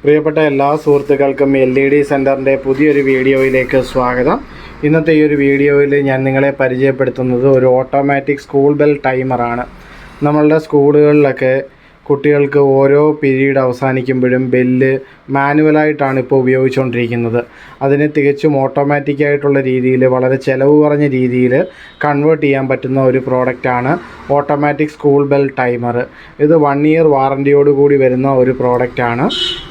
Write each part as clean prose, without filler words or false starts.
പ്രിയപ്പെട്ട എല്ലാ സുഹൃത്തുക്കൾക്കും LED സെൻറ്ററിൻ്റെ പുതിയൊരു വീഡിയോയിലേക്ക് സ്വാഗതം. ഇന്നത്തെ ഈ ഒരു വീഡിയോയിൽ ഞാൻ നിങ്ങളെ പരിചയപ്പെടുത്തുന്നത് ഒരു ഓട്ടോമാറ്റിക് സ്കൂൾ ബെൽ ടൈമറാണ്. നമ്മളുടെ സ്കൂളുകളിലൊക്കെ കുട്ടികൾക്ക് ഓരോ പീരീഡ് അവസാനിക്കുമ്പോഴും ബെല്ല് മാനുവലായിട്ടാണ് ഇപ്പോൾ ഉപയോഗിച്ചുകൊണ്ടിരിക്കുന്നത്. അതിന് തികച്ചും ഓട്ടോമാറ്റിക്കായിട്ടുള്ള രീതിയിൽ വളരെ ചിലവ് കുറഞ്ഞ രീതിയിൽ കൺവേർട്ട് ചെയ്യാൻ പറ്റുന്ന ഒരു പ്രോഡക്റ്റാണ് ഓട്ടോമാറ്റിക് സ്കൂൾ ബെൽ ടൈമർ. ഇത് 1 ഇയർ വാറൻറ്റിയോടുകൂടി വരുന്ന ഒരു പ്രോഡക്റ്റാണ്.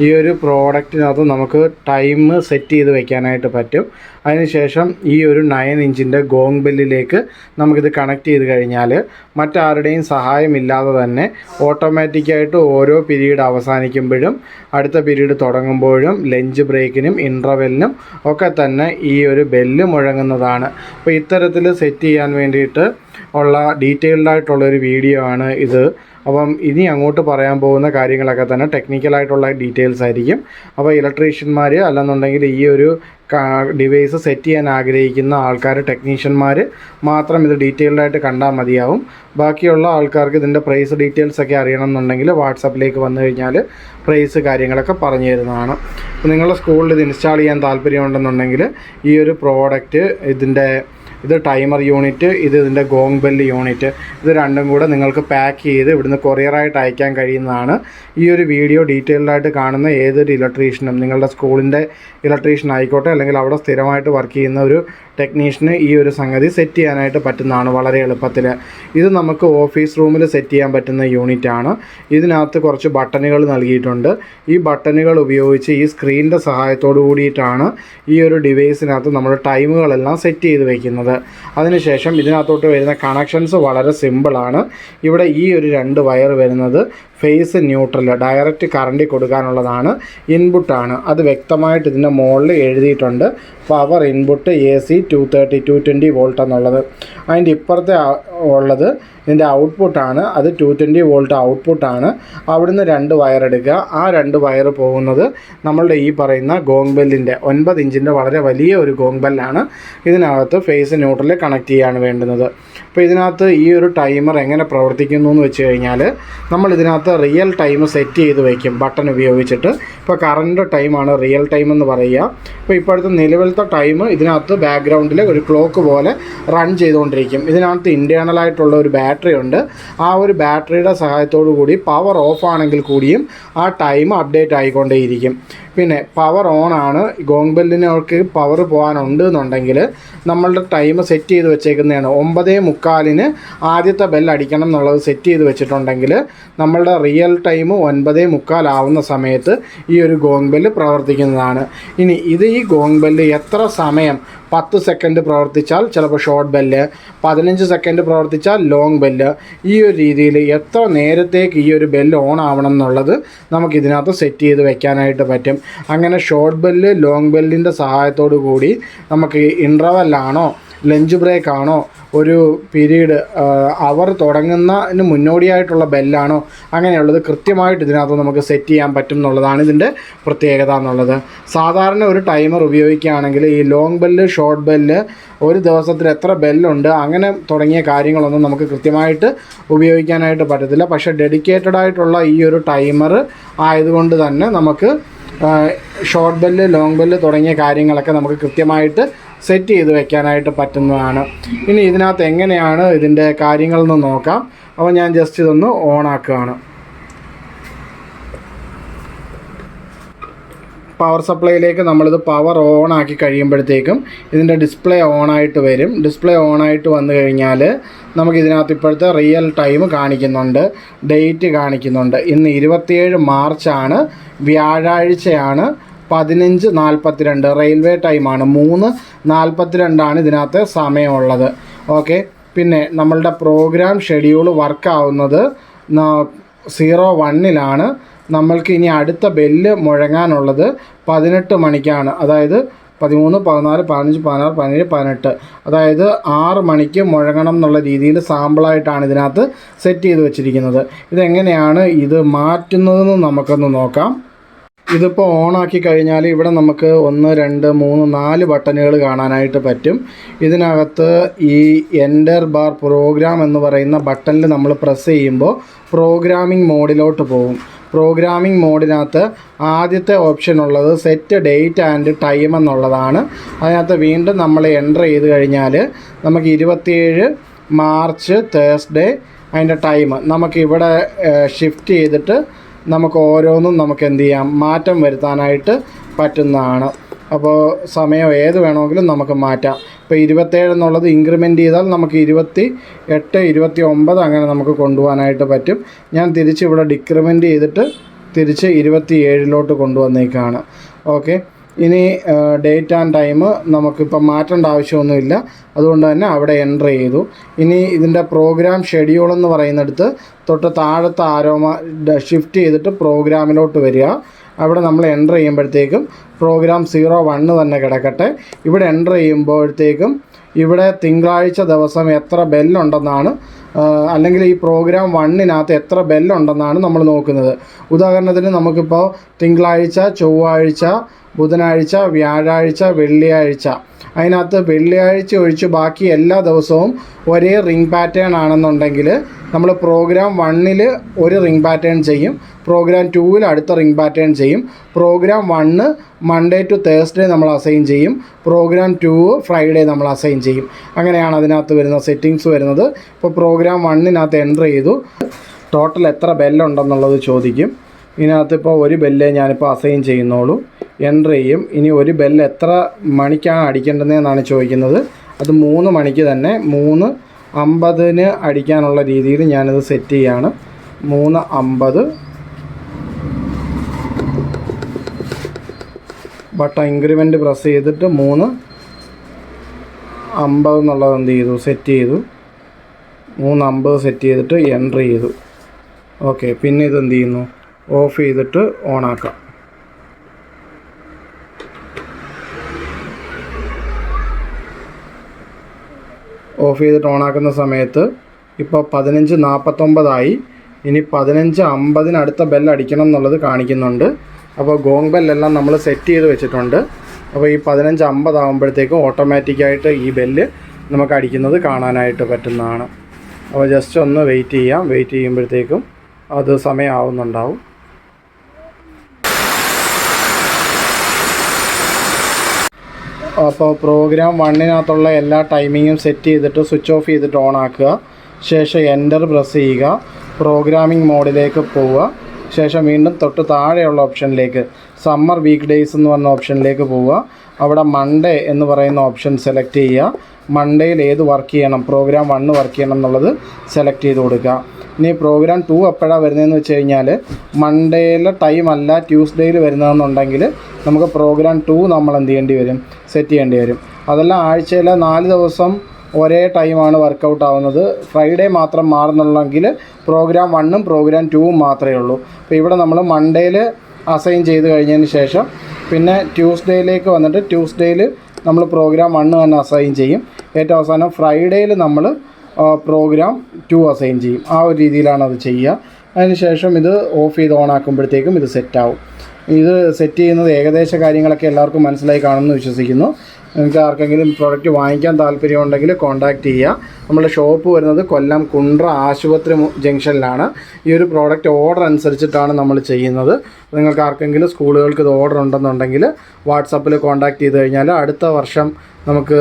ഈ ഒരു പ്രോഡക്റ്റിനകത്ത് നമുക്ക് ടൈം സെറ്റ് ചെയ്ത് വെക്കാനായിട്ട് പറ്റും. അതിനുശേഷം ഈ ഒരു 9 ഇഞ്ചിൻ്റെ ഗോങ് ബെല്ലിലേക്ക് നമുക്കിത് കണക്ട് ചെയ്ത് കഴിഞ്ഞാൽ മറ്റാരുടെയും സഹായമില്ലാതെ തന്നെ ഓട്ടോമാറ്റിക്കായിട്ട് ഓരോ പീരീഡ് അവസാനിക്കുമ്പോഴും അടുത്ത പീരീഡ് തുടങ്ങുമ്പോഴും ലഞ്ച് ബ്രേക്കിനും ഇൻ്റർവെല്ലിനും ഒക്കെ തന്നെ ഈ ഒരു ബെല്ല് മുഴങ്ങുന്നതാണ്. അപ്പോൾ ഇത്തരത്തിൽ സെറ്റ് ചെയ്യാൻ വേണ്ടിയിട്ട് ഉള്ള ഡീറ്റെയിൽഡ് ആയിട്ടുള്ളൊരു വീഡിയോ ആണ് ഇത്. അപ്പം ഇനി അങ്ങോട്ട് പറയാൻ പോകുന്ന കാര്യങ്ങളൊക്കെ തന്നെ ടെക്നിക്കലായിട്ടുള്ള ഡീറ്റെയിൽസ് ആയിരിക്കും. അപ്പോൾ ഇലക്ട്രീഷ്യന്മാർ അല്ലെന്നുണ്ടെങ്കിൽ ഈ ഒരു ഡിവൈസ് സെറ്റ് ചെയ്യാൻ ആഗ്രഹിക്കുന്ന ആൾക്കാർ, ടെക്നീഷ്യന്മാർ മാത്രം ഇത് ഡീറ്റെയിൽഡായിട്ട് കണ്ടാൽ മതിയാവും. ബാക്കിയുള്ള ആൾക്കാർക്ക് ഇതിൻ്റെ പ്രൈസ് ഡീറ്റെയിൽസ് ഒക്കെ അറിയണമെന്നുണ്ടെങ്കിൽ വാട്സാപ്പിലേക്ക് വന്നു കഴിഞ്ഞാൽ പ്രൈസ് കാര്യങ്ങളൊക്കെ പറഞ്ഞു തരുന്നതാണ്. അപ്പോൾ നിങ്ങളുടെ സ്കൂളിൽ ഇത് ഇൻസ്റ്റാൾ ചെയ്യാൻ താല്പര്യമുണ്ടെന്നുണ്ടെങ്കിൽ ഈ ഒരു പ്രോഡക്റ്റ്, ഇത് ടൈമർ യൂണിറ്റ്, ഇതിൻ്റെ ഗോങ് ബെല്ല് യൂണിറ്റ്, ഇത് രണ്ടും കൂടെ നിങ്ങൾക്ക് പാക്ക് ചെയ്ത് ഇവിടുന്ന് കൊറിയറായിട്ട് അയക്കാൻ കഴിയുന്നതാണ്. ഈ ഒരു വീഡിയോ ഡീറ്റെയിൽഡായിട്ട് കാണുന്ന ഏതൊരു ഇലക്ട്രീഷ്യനും, നിങ്ങളുടെ സ്കൂളിൻ്റെ ഇലക്ട്രീഷ്യൻ ആയിക്കോട്ടെ അല്ലെങ്കിൽ അവിടെ സ്ഥിരമായിട്ട് വർക്ക് ചെയ്യുന്ന ഒരു ടെക്നീഷ്യന് ഈ ഒരു സംഗതി സെറ്റ് ചെയ്യാനായിട്ട് പറ്റുന്നതാണ് വളരെ എളുപ്പത്തിൽ. ഇത് നമുക്ക് ഓഫീസ് റൂമിൽ സെറ്റ് ചെയ്യാൻ പറ്റുന്ന യൂണിറ്റാണ്. ഇതിനകത്ത് കുറച്ച് ബട്ടണുകൾ നൽകിയിട്ടുണ്ട്. ഈ ബട്ടണുകൾ ഉപയോഗിച്ച് ഈ സ്ക്രീനിൻ്റെ സഹായത്തോടു കൂടിയിട്ടാണ് ഈ ഒരു ഡിവൈസിനകത്ത് നമ്മൾ ടൈമുകളെല്ലാം സെറ്റ് ചെയ്ത് വയ്ക്കുന്നത്. അതിനുശേഷം ഇതിനകത്തോട്ട് വരുന്ന കണക്ഷൻസ് വളരെ സിമ്പിളാണ്. ഇവിടെ ഈ ഒരു 2 വയർ വരുന്നത് ഫേസ് ന്യൂട്രൽ, ഡയറക്റ്റ് കറണ്ട് കൊടുക്കാനുള്ളതാണ്, ഇൻപുട്ടാണ്. അത് വ്യക്തമായിട്ട് ഇതിൻ്റെ മുകളിൽ എഴുതിയിട്ടുണ്ട്. പവർ ഇൻപുട്ട് AC 230 220 വോൾട്ട് എന്നുള്ളത്. അതിൻ്റെ ഇപ്പുറത്തെ ഉള്ളത് ഇതിൻ്റെ ഔട്ട്പുട്ടാണ്. അത് 220 വോൾട്ട് ഔട്ട്പുട്ടാണ്. അവിടുന്ന് 2 വയർ എടുക്കുക. ആ 2 വയർ പോകുന്നത് നമ്മളുടെ ഈ പറയുന്ന ഗോങ് ബെല്ലിൻ്റെ 9 ഇഞ്ചിൻ്റെ വളരെ വലിയ ഒരു ഗോങ് ബെല്ലാണ്. ഇതിനകത്ത് ഫേസ് ന്യൂട്രൽ കണക്ട് ചെയ്യാണ് വേണ്ടുന്നത്. അപ്പോൾ ഇതിനകത്ത് ഈ ഒരു ടൈമർ എങ്ങനെ പ്രവർത്തിക്കുന്നു എന്ന് വെച്ച് കഴിഞ്ഞാൽ, നമ്മൾ ഇതിനകത്ത് റിയൽ ടൈം സെറ്റ് ചെയ്ത് വയ്ക്കും ബട്ടൺ ഉപയോഗിച്ചിട്ട്. ഇപ്പോൾ കറണ്ട് ടൈമാണ് റിയൽ ടൈം എന്ന് പറയുക. ഇപ്പോൾ ഇപ്പോഴത്തെ നിലവിലത്തെ ടൈം ഇതിനകത്ത് ബാക്ക്ഗ്രൗണ്ടിൽ ഒരു ക്ലോക്ക് പോലെ റൺ ചെയ്തുകൊണ്ടിരിക്കും. ഇതിനകത്ത് ഇൻറ്റേർണലായിട്ടുള്ള ഒരു ബാറ്ററി ഉണ്ട്. ആ ഒരു ബാറ്ററിയുടെ സഹായത്തോടു കൂടി പവർ ഓഫ് ആണെങ്കിൽ കൂടിയും ആ ടൈം അപ്ഡേറ്റ് ആയിക്കൊണ്ടേയിരിക്കും. പിന്നെ പവർ ഓൺ ആണ്. ഗോങ് ബെല്ലിനൊക്കെ പവർ പോകാനുണ്ട് എന്നുണ്ടെങ്കിൽ നമ്മളുടെ ടൈം സെറ്റ് ചെയ്ത് വെച്ചേക്കുന്നതാണ്. 9:45 ആദ്യത്തെ ബെൽ അടിക്കണം എന്നുള്ളത് സെറ്റ് ചെയ്ത് വെച്ചിട്ടുണ്ടെങ്കിൽ നമ്മളുടെ റിയൽ ടൈം 9:45 ആവുന്ന സമയത്ത് ഈ ഒരു ഗോങ് ബെല്ല് പ്രവർത്തിക്കുന്നതാണ്. ഇനി ഈ ഗോങ് ബെല്ല് എത്ര സമയം, 10 സെക്കൻഡ് പ്രവർത്തിച്ചാൽ ചിലപ്പോൾ ഷോർട്ട് ബെല്ല്, 15 സെക്കൻഡ് പ്രവർത്തിച്ചാൽ ലോങ് ബെല്ല്, ഈ ഒരു രീതിയിൽ എത്ര നേരത്തേക്ക് ഈ ഒരു ബെല്ല് ഓൺ ആവണം എന്നുള്ളത് നമുക്കിതിനകത്ത് സെറ്റ് ചെയ്ത് വെക്കാനായിട്ട് പറ്റും. അങ്ങനെ ഷോർട്ട് ബെല്ല്, ലോങ് ബെല്ലിൻ്റെ സഹായത്തോടു കൂടി നമുക്ക് ഇൻ്റർവെല്ലാണോ, ലഞ്ച് ബ്രേക്ക് ആണോ, ഒരു പീരീഡ് അവർ തുടങ്ങുന്നതിന് മുന്നോടിയായിട്ടുള്ള ബെല്ലാണോ, അങ്ങനെയുള്ളത് കൃത്യമായിട്ട് ഇതിനകത്ത് നമുക്ക് സെറ്റ് ചെയ്യാൻ പറ്റും എന്നുള്ളതാണ് ഇതിൻ്റെ പ്രത്യേകത എന്നുള്ളത്. സാധാരണ ഒരു ടൈമർ ഉപയോഗിക്കുകയാണെങ്കിൽ ഈ ലോങ് ബെല്ല്, ഷോർട്ട് ബെല്ല്, ഒരു ദിവസത്തിൽ എത്ര ബെല്ലുണ്ട്, അങ്ങനെ തുടങ്ങിയ കാര്യങ്ങളൊന്നും നമുക്ക് കൃത്യമായിട്ട് ഉപയോഗിക്കാനായിട്ട് പറ്റത്തില്ല. പക്ഷേ ഡെഡിക്കേറ്റഡ് ആയിട്ടുള്ള ഈ ഒരു ടൈമർ ആയതുകൊണ്ട് തന്നെ നമുക്ക് ഷോർട്ട് ബെല്ല്, ലോങ് ബെല്ല് തുടങ്ങിയ കാര്യങ്ങളൊക്കെ നമുക്ക് കൃത്യമായിട്ട് സെറ്റ് ചെയ്ത് വെക്കാനായിട്ട് പറ്റുന്നതാണ്. ഇനി ഇതിനകത്ത് എങ്ങനെയാണ് ഇതിൻ്റെ കാര്യങ്ങളെന്ന് നോക്കാം. അപ്പോൾ ഞാൻ ജസ്റ്റ് ഇതൊന്ന് ഓണാക്കുകയാണ്. പവർ സപ്ലൈയിലേക്ക് നമ്മളിത് പവർ ഓൺ ആക്കി കഴിയുമ്പോഴത്തേക്കും ഇതിൻ്റെ ഡിസ്പ്ലേ ഓണായിട്ട് വരും. ഡിസ്പ്ലേ ഓണായിട്ട് വന്നു കഴിഞ്ഞാൽ നമുക്കിതിനകത്ത് ഇപ്പോഴത്തെ റിയൽ ടൈം കാണിക്കുന്നുണ്ട്, ഡേറ്റ് കാണിക്കുന്നുണ്ട്. ഇന്ന് 27 മാർച്ചാണ്, വ്യാഴാഴ്ചയാണ്, 15:42 റെയിൽവേ ടൈമാണ്. 3:42 ഇതിനകത്ത് സമയമുള്ളത്. ഓക്കെ. പിന്നെ നമ്മളുടെ പ്രോഗ്രാം ഷെഡ്യൂൾ വർക്കാവുന്നത് 01-ലാണ്. നമ്മൾക്ക് ഇനി അടുത്ത ബെല്ല് മുഴങ്ങാനുള്ളത് 18 മണിക്കാണ്. അതായത് 13, 14, 15, 16, 17, 18, അതായത് 6 മണിക്ക് മുഴങ്ങണം എന്നുള്ള രീതിയിൽ സാമ്പിളായിട്ടാണ് ഇതിനകത്ത് സെറ്റ് ചെയ്ത് വെച്ചിരിക്കുന്നത്. ഇതെങ്ങനെയാണ് ഇത് മാറ്റുന്നതെന്ന് നമുക്കൊന്ന് നോക്കാം. ഇതിപ്പോൾ ഓണാക്കി കഴിഞ്ഞാൽ ഇവിടെ നമുക്ക് 1 2 3 4 ബട്ടണുകൾ കാണാനായിട്ട് പറ്റും. ഇതിനകത്ത് ഈ എൻ്റർ ബാർ പ്രോഗ്രാം എന്ന് പറയുന്ന ബട്ടണിൽ നമ്മൾ പ്രസ് ചെയ്യുമ്പോൾ പ്രോഗ്രാമിംഗ് മോഡിലോട്ട് പോകും. പ്രോഗ്രാമിംഗ് മോഡിനകത്ത് ആദ്യത്തെ ഓപ്ഷൻ ഉള്ളത് സെറ്റ് ഡേറ്റ് ആൻഡ് ടൈം എന്നുള്ളതാണ്. അതിനകത്ത് വീണ്ടും നമ്മൾ എൻ്റർ ചെയ്ത് കഴിഞ്ഞാൽ നമുക്ക് 27 മാർച്ച് തേഴ്സ്ഡേ അതിൻ്റെ ടൈം നമുക്കിവിടെ ഷിഫ്റ്റ് ചെയ്തിട്ട് നമുക്ക് ഓരോന്നും നമുക്ക് എന്ത് ചെയ്യാം, മാറ്റം വരുത്താനായിട്ട് പറ്റുന്നതാണ്. അപ്പോൾ സമയം ഏത് വേണമെങ്കിലും നമുക്ക് മാറ്റാം. ഇപ്പോൾ 27 എന്നുള്ളത് ഇൻക്രിമെൻ്റ് ചെയ്താൽ നമുക്ക് 28, 29 അങ്ങനെ നമുക്ക് കൊണ്ടുപോകാനായിട്ട് പറ്റും. ഞാൻ തിരിച്ച് ഇവിടെ ഡിക്രിമെൻ്റ് ചെയ്തിട്ട് തിരിച്ച് 27 കൊണ്ടുവന്നേക്കാണ്. ഓക്കെ, ഇനി ഡേറ്റ് ആൻഡ് ടൈം നമുക്കിപ്പോൾ മാറ്റേണ്ട ആവശ്യമൊന്നുമില്ല, അതുകൊണ്ട് തന്നെ അവിടെ എൻ്റർ ചെയ്തു. ഇനി ഇതിൻ്റെ പ്രോഗ്രാം ഷെഡ്യൂൾ എന്ന് പറയുന്നിടത്ത് തൊട്ട് താഴത്തെ ആരോമ ഷിഫ്റ്റ് ചെയ്തിട്ട് പ്രോഗ്രാമിലോട്ട് വരിക. അവിടെ നമ്മൾ എൻ്റർ ചെയ്യുമ്പോഴത്തേക്കും പ്രോഗ്രാം 01 തന്നെ കിടക്കട്ടെ. ഇവിടെ എൻ്റർ ചെയ്യുമ്പോഴത്തേക്കും ഇവിടെ തിങ്കളാഴ്ച ദിവസം എത്ര ബെല്ലുണ്ടെന്നാണ്, അല്ലെങ്കിൽ ഈ പ്രോഗ്രാം 1-നകത്ത് എത്ര ബെല്ലുണ്ടെന്നാണ് നമ്മൾ നോക്കുന്നത്. ഉദാഹരണത്തിന് നമുക്കിപ്പോൾ തിങ്കളാഴ്ച, ചൊവ്വാഴ്ച, ബുധനാഴ്ച, വ്യാഴാഴ്ച, വെള്ളിയാഴ്ച, അതിനകത്ത് വെള്ളിയാഴ്ച ഒഴിച്ച് ബാക്കി എല്ലാ ദിവസവും ഒരേ റിംഗ് പാറ്റേൺ ആണെന്നുണ്ടെങ്കിൽ നമ്മൾ പ്രോഗ്രാം 1-ൽ ഒരു റിംഗ് പാറ്റേൺ ചെയ്യും, പ്രോഗ്രാം 2-ൽ അടുത്ത റിംഗ് പാറ്റേൺ ചെയ്യും. പ്രോഗ്രാം 1 മൺഡേ ടു തേഴ്സ്ഡേ നമ്മൾ അസൈൻ ചെയ്യും, പ്രോഗ്രാം 2 ഫ്രൈഡേ നമ്മൾ അസൈൻ ചെയ്യും. അങ്ങനെയാണ് അതിനകത്ത് വരുന്ന സെറ്റിങ്സ് വരുന്നത്. ഇപ്പോൾ പ്രോഗ്രാം 1-നകത്ത് എൻ്റർ ചെയ്തു, ടോട്ടൽ എത്ര ബെല്ലുണ്ടെന്നുള്ളത് ചോദിക്കും. ഇതിനകത്ത് ഇപ്പോൾ ഒരു ബെല്ലേ ഞാനിപ്പോൾ അസൈൻ ചെയ്യുന്നുള്ളൂ, എൻ്റർ ചെയ്യും. ഇനി ഒരു ബെല്ല് എത്ര മണിക്കാണ് അടിക്കേണ്ടതെന്നാണ് ചോദിക്കുന്നത്. അത് 3 മണിക്ക് തന്നെ 3:50 അടിക്കാനുള്ള രീതിയിൽ ഞാനത് സെറ്റ് ചെയ്യാണ്. 3:50 ബട്ടൺ ഇൻക്രിമെൻറ്റ് പ്രസ് ചെയ്തിട്ട് 3:50 എന്നുള്ളത് എന്ത് ചെയ്തു, സെറ്റ് ചെയ്തു. 3:50 സെറ്റ് ചെയ്തിട്ട് എൻ്റർ ചെയ്തു. ഓക്കെ, പിന്നെ ഇത് എന്ത് ചെയ്യുന്നു, ഓഫ് ചെയ്തിട്ട് ഓണാക്കാം. ഓഫ് ചെയ്തിട്ട് ഓണാക്കുന്ന സമയത്ത് ഇപ്പോൾ 15:49 ഇനി 15:50 അടുത്ത ബെൽ അടിക്കണം എന്നുള്ളത് കാണിക്കുന്നുണ്ട്. അപ്പോൾ ഗോങ് ബെല്ലെല്ലാം നമ്മൾ സെറ്റ് ചെയ്ത് വെച്ചിട്ടുണ്ട്. അപ്പോൾ ഈ 15:50 ആകുമ്പോഴത്തേക്കും ഓട്ടോമാറ്റിക്കായിട്ട് ഈ ബെല്ല് നമുക്ക് അടിക്കുന്നത് കാണാനായിട്ട് പറ്റുന്നതാണ്. അപ്പോൾ ജസ്റ്റ് ഒന്ന് വെയിറ്റ് ചെയ്യാം. വെയിറ്റ് ചെയ്യുമ്പോഴത്തേക്കും അത് സമയമാവുന്നുണ്ടാവും. അപ്പോൾ പ്രോഗ്രാം 1-നകത്തുള്ള എല്ലാ ടൈമിങ്ങും സെറ്റ് ചെയ്തിട്ട് സ്വിച്ച് ഓഫ് ചെയ്തിട്ട് ഓൺ ആക്കുക. ശേഷം എൻ്റർ പ്രസ് ചെയ്യുക, പ്രോഗ്രാമിംഗ് മോഡിലേക്ക് പോവുക. ശേഷം വീണ്ടും തൊട്ട് താഴെയുള്ള ഓപ്ഷനിലേക്ക് സമ്മർ വീക്ക് ഡേയ്സ് എന്ന് പറഞ്ഞ ഓപ്ഷനിലേക്ക് പോവുക. അവിടെ മൺഡേ എന്ന് പറയുന്ന ഓപ്ഷൻ സെലക്ട് ചെയ്യുക. മൺഡേയിൽ ഏത് വർക്ക് ചെയ്യണം, പ്രോഗ്രാം 1 വർക്ക് ചെയ്യണം എന്നുള്ളത് സെലക്ട് ചെയ്ത് കൊടുക്കുക. ഇനി പ്രോഗ്രാം 2 എപ്പോഴാണ് വരുന്നതെന്ന് വെച്ച് കഴിഞ്ഞാൽ മൺഡേയിലെ ടൈം അല്ല ട്യൂസ്ഡേയിൽ വരുന്നതെന്നുണ്ടെങ്കിൽ നമുക്ക് പ്രോഗ്രാം 2 നമ്മൾ എന്ത് ചെയ്യേണ്ടി വരും, സെറ്റ് ചെയ്യേണ്ടി വരും. അതെല്ലാം ആഴ്ചയിലെ 4 ദിവസം ഒരേ ടൈമാണ് വർക്കൗട്ട് ആവുന്നത്. ഫ്രൈഡേ മാത്രം മാറുന്നുള്ളെങ്കിൽ പ്രോഗ്രാം 1-ഉം പ്രോഗ്രാം 2-ഉം മാത്രമേ ഉള്ളൂ. അപ്പോൾ ഇവിടെ നമ്മൾ മൺഡേയിൽ അസൈൻ ചെയ്ത് കഴിഞ്ഞതിന് ശേഷം പിന്നെ ട്യൂസ്ഡേയിലേക്ക് വന്നിട്ട് ട്യൂസ്ഡേയിൽ നമ്മൾ പ്രോഗ്രാം 1 തന്നെ അസൈൻ ചെയ്യും. ഏറ്റവും അവസാനം ഫ്രൈഡേയിൽ നമ്മൾ പ്രോഗ്രാം 2 അസൈൻ ചെയ്യും. ആ ഒരു രീതിയിലാണ് അത് ചെയ്യുക. അതിനുശേഷം ഇത് ഓഫ് ചെയ്ത് ഓൺ ആക്കുമ്പോഴത്തേക്കും ഇത് സെറ്റാവും. ഇത് സെറ്റ് ചെയ്യുന്നത് ഏകദേശ കാര്യങ്ങളൊക്കെ എല്ലാവർക്കും മനസ്സിലായി കാണുമെന്ന് വിശ്വസിക്കുന്നു. നിങ്ങൾക്ക് ആർക്കെങ്കിലും പ്രോഡക്റ്റ് വാങ്ങിക്കാൻ താല്പര്യമുണ്ടെങ്കിൽ കോൺടാക്റ്റ് ചെയ്യുക. നമ്മുടെ ഷോപ്പ് വരുന്നത് കൊല്ലം കുണ്ട്ര ആശുപത്രി ജംഗ്ഷനിലാണ്. ഈ ഒരു പ്രോഡക്റ്റ് ഓർഡർ അനുസരിച്ചിട്ടാണ് നമ്മൾ ചെയ്യുന്നത്. നിങ്ങൾക്ക് ആർക്കെങ്കിലും സ്കൂളുകൾക്ക് ഇത് ഓർഡർ ഉണ്ടെന്നുണ്ടെങ്കിൽ വാട്സാപ്പിൽ കോൺടാക്റ്റ് ചെയ്ത് കഴിഞ്ഞാൽ അടുത്ത വർഷം നമുക്ക്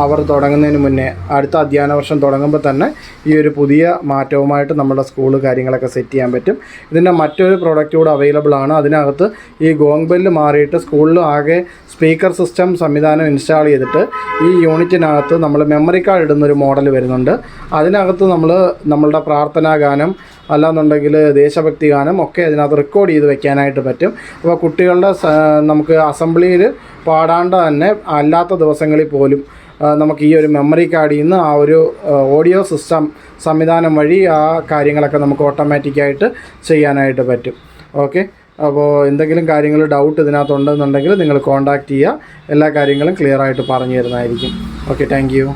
അവർ തുടങ്ങുന്നതിന് മുന്നേ അടുത്ത അധ്യയന വർഷം തുടങ്ങുമ്പോൾ തന്നെ ഈ ഒരു പുതിയ മാറ്റവുമായിട്ട് നമ്മുടെ സ്കൂൾ കാര്യങ്ങളൊക്കെ സെറ്റ് ചെയ്യാൻ പറ്റും. ഇതിൻ്റെ മറ്റൊരു പ്രോഡക്റ്റ് കൂടെ അവൈലബിൾ ആണ്. അതിനകത്ത് ഈ ഗോങ് ബെല്ല് മാറിയിട്ട് സ്കൂളിൽ ആകെ സ്പീക്കർ സിസ്റ്റം സംവിധാനം ഇൻസ്റ്റാൾ ചെയ്തിട്ട് ഈ യൂണിറ്റിനകത്ത് നമ്മൾ മെമ്മറി കാർഡ് ഇടുന്നൊരു മോഡൽ വരുന്നുണ്ട്. അതിനകത്ത് നമ്മളുടെ പ്രാർത്ഥനാ ഗാനം അല്ലാന്നുണ്ടെങ്കിൽ ദേശഭക്തി ഗാനം ഒക്കെ അതിനകത്ത് റെക്കോർഡ് ചെയ്ത് വെക്കാനായിട്ട് പറ്റും. അപ്പോൾ കുട്ടികളുടെ നമുക്ക് അസംബ്ലിയിൽ പാടാണ്ട് തന്നെ അല്ലാത്ത ദിവസങ്ങളിൽ പോലും നമുക്ക് ഈ ഒരു മെമ്മറി കാർഡിൽ നിന്ന് ആ ഒരു ഓഡിയോ സിസ്റ്റം സംവിധാനം വഴി ആ കാര്യങ്ങളൊക്കെ നമുക്ക് ഓട്ടോമാറ്റിക്കായിട്ട് ചെയ്യാനായിട്ട് പറ്റും. ഓക്കെ, അപ്പോൾ എന്തെങ്കിലും കാര്യങ്ങൾ ഡൗട്ട് ഇതിനകത്തുണ്ടെന്നുണ്ടെങ്കിൽ നിങ്ങൾ കോൺടാക്റ്റ് ചെയ്യുക. എല്ലാ കാര്യങ്ങളും ക്ലിയർ ആയിട്ട് പറഞ്ഞു തരുന്നതായിരിക്കും. Okay, thank you.